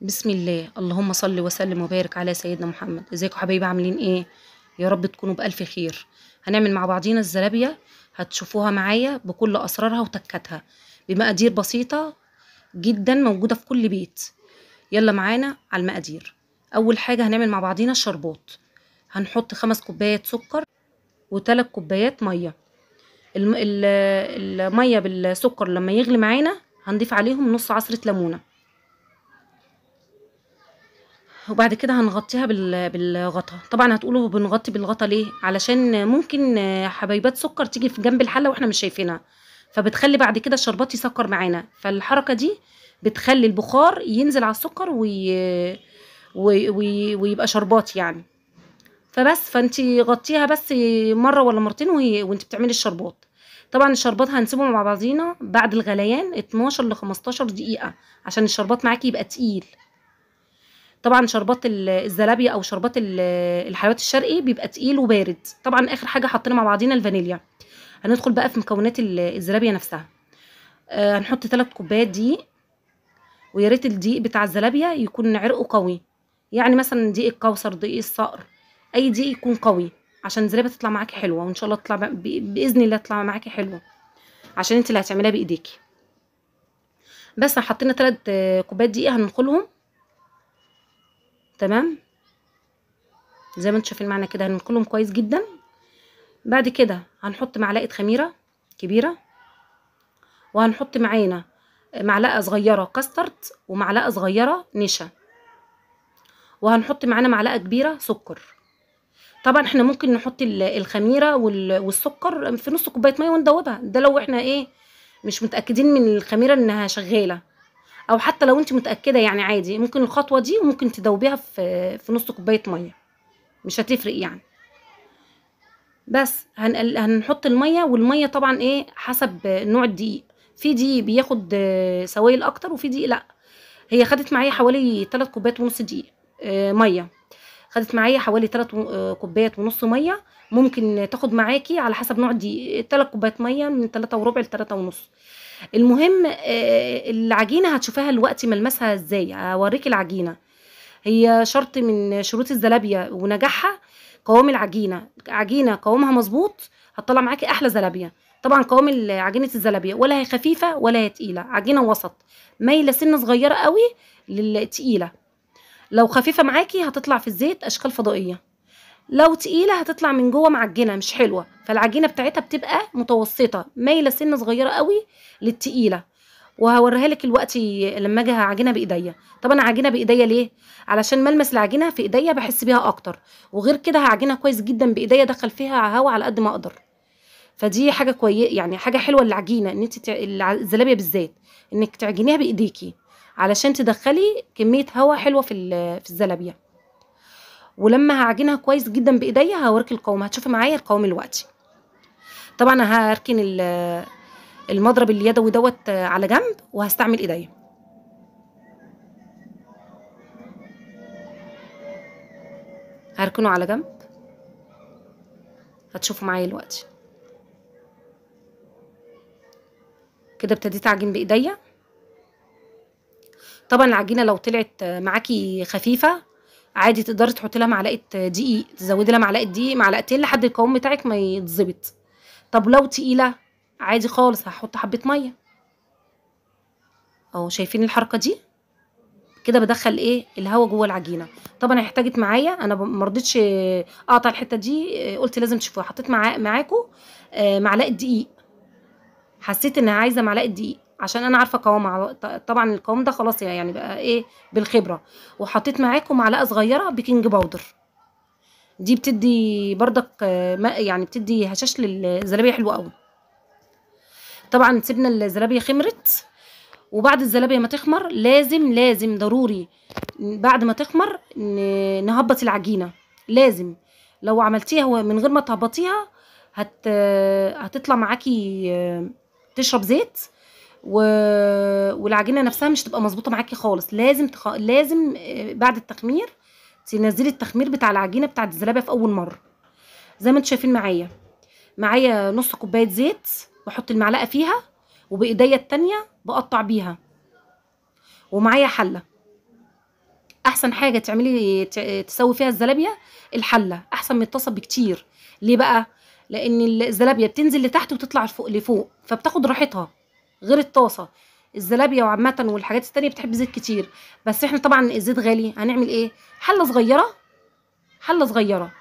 بسم الله، اللهم صل وسلم وبارك على سيدنا محمد. ازيكم حبايبي؟ عاملين ايه؟ يا رب تكونوا بألف خير. هنعمل مع بعضينا الزلابية، هتشوفوها معايا بكل أسرارها وتكاتها بمقادير بسيطة جدا موجودة في كل بيت. يلا معانا على المقادير. أول حاجة هنعمل مع بعضينا الشربات. هنحط 5 كوبايات سكر و3 كوبايات مية. المية بالسكر لما يغلي معانا هنضيف عليهم نص عصرة ليمونة، وبعد كده هنغطيها بالغطا. طبعا هتقولوا بنغطي بالغطا ليه؟ علشان ممكن حبيبات سكر تيجي في جنب الحله واحنا مش شايفينها، فبتخلي بعد كده الشربات يسكر معانا. فالحركه دي بتخلي البخار ينزل على السكر ويبقى شربات يعني. فانتي غطيها بس مره ولا مرتين وانت بتعملي الشربات. طبعا الشربات هنسيبه مع بعضينا بعد الغليان 12 ل 15 دقيقه عشان الشربات معاكي يبقى تقيل. طبعا شربات الزلابيه او شربات الحلويات الشرقي بيبقى تقيل وبارد. طبعا اخر حاجه حطينا مع بعضينا الفانيليا. هندخل بقى في مكونات الزلابيه نفسها. هنحط 3 كوبايات دقيق، ويا ريت الدقيق بتاع الزلابيه يكون عرقه قوي، يعني مثلا دقيق الكوثر، دقيق الصقر، اي دقيق يكون قوي عشان الزلابيه تطلع معاكي حلوه، وان شاء الله تطلع باذن الله تطلع معاكي حلوه عشان انت اللي هتعمليها بايديكي. بس حطينا 3 كوبايات دقيق هننخلهم. تمام، زي ما انتم شايفين معانا كده هننخلهم كويس جدا. بعد كده هنحط معلقه خميره كبيره، وهنحط معانا معلقه صغيره كاسترد ومعلقه صغيره نشا، وهنحط معانا معلقه كبيره سكر. طبعا احنا ممكن نحط الخميره والسكر في نص كوبايه ميه وندوبها، ده لو احنا ايه مش متاكدين من الخميره انها شغاله، او حتى لو انت متاكده يعني عادي ممكن الخطوه دي وممكن تدوبيها في نص كوبايه ميه، مش هتفرق يعني. بس هنحط الميه، والميه طبعا ايه حسب نوع الدقيق. في دقيق بياخد سوائل اكتر، وفي دقيق لا. هي خدت معايا حوالي 3 كوبايات ونص دقيق ميه. خدت معايا حوالي 3 كوبايات ونص ميه. ممكن تاخد معاكي على حسب نوع الدقيق 3 كوبايات ميه، من 3 وربع ل 3 ونص. المهم العجينه هتشوفيها دلوقتي ملمسها ازاي، هوريكي العجينه. هي شرط من شروط الزلابيه ونجاحها قوام العجينه. عجينه قوامها مظبوط هتطلع معاكي احلى زلابيه. طبعا قوام عجينه الزلابيه ولا هي خفيفه ولا هي تقيله، عجينه وسط مايله سنه صغيره قوي للتقيله. لو خفيفه معاكي هتطلع في الزيت اشكال فضائيه، لو تقيله هتطلع من جوه معجنه مش حلوه. فالعجينه بتاعتها بتبقى متوسطه مايله سنه صغيره قوي للتقيله. وهوريها لك دلوقتي لما اجي هعجنها بايديا. طبعا هعجنها بايديا ليه؟ علشان ملمس العجينه في ايديا بحس بيها اكتر، وغير كده هعجنها كويس جدا بايديا، ادخل فيها هوا على قد ما اقدر. فدي حاجه كويسه يعني، حاجه حلوه للعجينه ان انت الزلابيه بالذات انك تعجنيها بايديكي علشان تدخلي كميه هوا حلوه في الزلابيه. ولما هعجنها كويس جدا بايديا هوريكي القوام، هتشوفي معايا القوام دلوقتي. طبعا هركن المضرب اليدوي دوت على جنب، وهستعمل ايديا. هركنه على جنب، هتشوفوا معايا دلوقتي. كده ابتديت اعجن بايديا. طبعا العجينه لو طلعت معاكي خفيفه عادي تقدري تحطي لها معلقه دقيق، تزودي لها معلقه دقيق معلقتين لحد القوام بتاعك ما يتظبط. طب لو تقيله عادي خالص هحط حبه ميه اهو. شايفين الحركه دي؟ كده بدخل ايه الهواء جوه العجينه. طبعا احتاجت معايا انا ما رضيتش اقطع الحته دي، قلت لازم تشوفوها. حطيت معاكم معلقه دقيق. حسيت انها عايزه معلقه دقيق عشان انا عارفه قوامها. طبعا القوام ده خلاص يعني بقى ايه بالخبره. وحطيت معاكم معلقه صغيره بيكنج باودر، دي بتدي بردك يعني بتدي هشاش للزلابيه حلوه قوي. طبعا سيبنا الزلابيه خمرت، وبعد الزلابيه ما تخمر لازم ضروري بعد ما تخمر نهبط العجينه. لازم لو عملتيها من غير ما تهبطيها هتطلع معاكي تشرب زيت، والعجينه نفسها مش تبقى مظبوطه معاكي خالص. لازم بعد التخمير تنزلي التخمير بتاع العجينه بتاعت الزلابيه في اول مره. زي ما انتم شايفين معايا نص كوبايه زيت، بحط المعلقه فيها وبايديا التانيه بقطع بيها. ومعايا حله احسن حاجه تعملي تسوي فيها الزلابيه الحله، احسن من الطاسه بكتير. ليه بقى؟ لان الزلابيه بتنزل لتحت وتطلع لفوق، فبتاخد راحتها غير الطاسه. الزلابيه وعامه والحاجات التانية بتحب زيت كتير، بس احنا طبعا الزيت غالي، هنعمل ايه؟ حله صغيره، حله صغيره،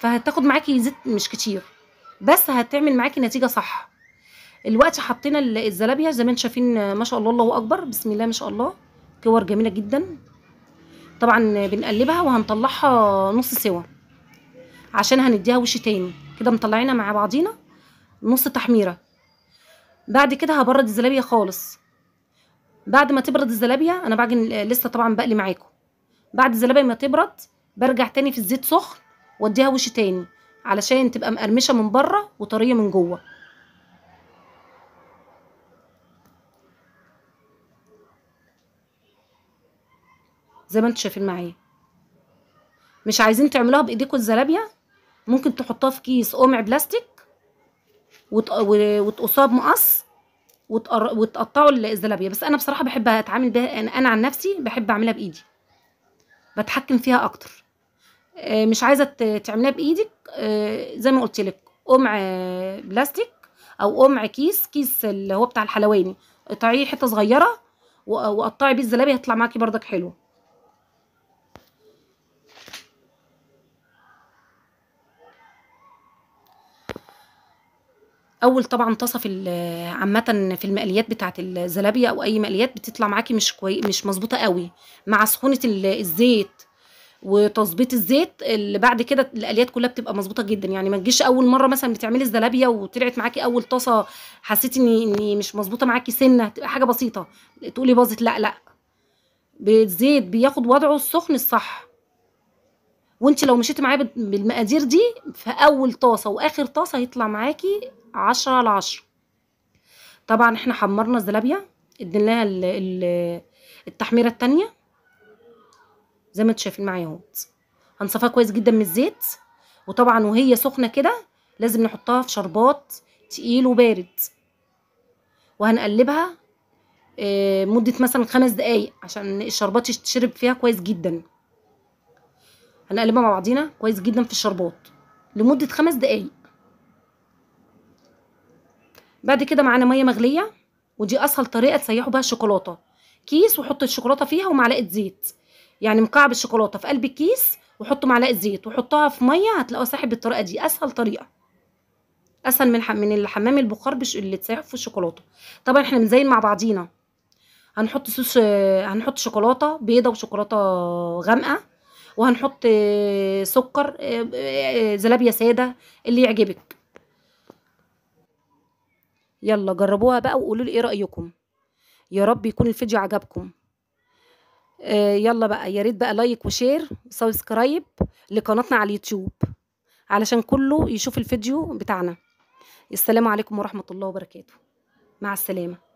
فهتاخد معاكي زيت مش كتير، بس هتعمل معاكي نتيجه صح. الوقت حطينا الزلابيه زي ما انتم شايفين، ما شاء الله الله اكبر، بسم الله ما شاء الله، كور جميله جدا. طبعا بنقلبها وهنطلعها نص سوا عشان هنديها وش تاني. كده مطلعينها مع بعضينا نص تحميره. بعد كده هبرد الزلابيه خالص. بعد ما تبرد الزلابيه، انا بعجن لسه طبعا بقلي معاكم. بعد الزلابيه ما تبرد برجع تاني في الزيت سخن واديها وش تاني علشان تبقى مقرمشه من بره وطريه من جوه. زي ما انتم شايفين معايا. مش عايزين تعملوها بايديكم الزلابيه، ممكن تحطوها في كيس قمع بلاستيك وتقصوها بمقص وتقطعوا الزلابيه. بس انا بصراحه بحب اتعامل بيها، انا عن نفسي بحب اعملها بايدي، بتحكم فيها اكتر. مش عايزه تعمليها بايدك، زي ما قلت لك قمع بلاستيك او قمع كيس اللي هو بتاع الحلواني، قطعيه حته صغيره وقطعي بيه الزلابيه، هيطلع معاكي بردك حلو. اول طبعا طاسه عامه في المقليات بتاعه الزلابيه او اي مقليات بتطلع معاكي مش مظبوطه قوي مع سخونه الزيت وتظبيط الزيت. اللي بعد كده الاليات كلها بتبقى مظبوطه جدا. يعني ما تجيش اول مره مثلا بتعملي الزلابيه وطلعت معاكي اول طاسه حسيتي اني مش مظبوطه معاكي سنه، تبقى حاجه بسيطه تقولي باظت. لا لا، الزيت بياخد وضعه السخن الصح. وانت لو مشيتي معايا بالمقادير دي، في اول طاسه واخر طاسه هيطلع معاكي 10/10. طبعا احنا حمرنا الزلابيه، اديناها التحميره التانية زي ما انتوا شايفين معايا اهوت. هنصفيها كويس جدا من الزيت، وطبعا وهي سخنه كده لازم نحطها في شربات تقيل وبارد، وهنقلبها مده مثلا 5 دقايق عشان الشربات تشرب فيها كويس جدا. هنقلبها مع بعضينا كويس جدا في الشربات لمده 5 دقايق. بعد كده معانا ميه مغليه، ودي اسهل طريقه تسيحوا بيها الشوكولاته. كيس وحط الشوكولاته فيها ومعلقه زيت، يعني مكعب الشوكولاته في قلب الكيس وحطوا معلقه زيت وحطها في ميه، هتلاقوها ساحب بالطريقه دي. اسهل طريقه، اسهل من الحمام البخار اللي تسيحوا في الشوكولاته. طبعا احنا بنزين مع بعضينا. هنحط صوص، هنحط شوكولاته بيضه وشوكولاته غامقه، وهنحط سكر، زلابيه ساده اللي يعجبك. يلا جربوها بقى وقولوا لي ايه رايكم. يا رب يكون الفيديو عجبكم. يلا بقى، يا ريت بقى لايك وشير وسبسكرايب لقناتنا على اليوتيوب علشان كله يشوف الفيديو بتاعنا. السلام عليكم ورحمة الله وبركاته. مع السلامة.